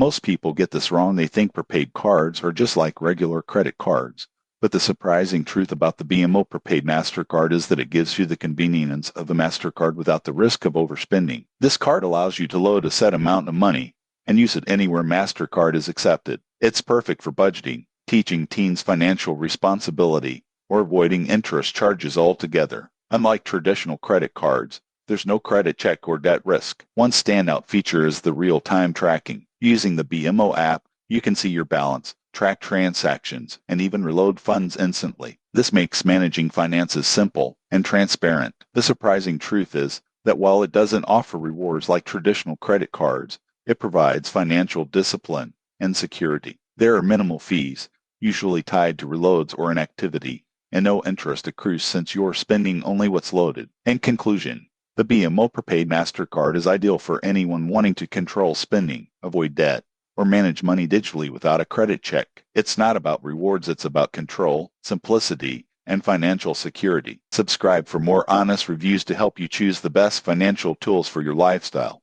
Most people get this wrong. They think prepaid cards are just like regular credit cards. But the surprising truth about the BMO Prepaid MasterCard is that it gives you the convenience of a MasterCard without the risk of overspending. This card allows you to load a set amount of money and use it anywhere MasterCard is accepted. It's perfect for budgeting, teaching teens financial responsibility, or avoiding interest charges altogether. Unlike traditional credit cards, there's no credit check or debt risk. One standout feature is the real-time tracking. Using the BMO app, you can see your balance, track transactions, and even reload funds instantly. This makes managing finances simple and transparent. The surprising truth is that while it doesn't offer rewards like traditional credit cards, it provides financial discipline and security. There are minimal fees, usually tied to reloads or an activity, and no interest accrues since you're spending only what's loaded. In conclusion, the BMO Prepaid MasterCard is ideal for anyone wanting to control spending, avoid debt, or manage money digitally without a credit check. It's not about rewards, it's about control, simplicity, and financial security. Subscribe for more honest reviews to help you choose the best financial tools for your lifestyle.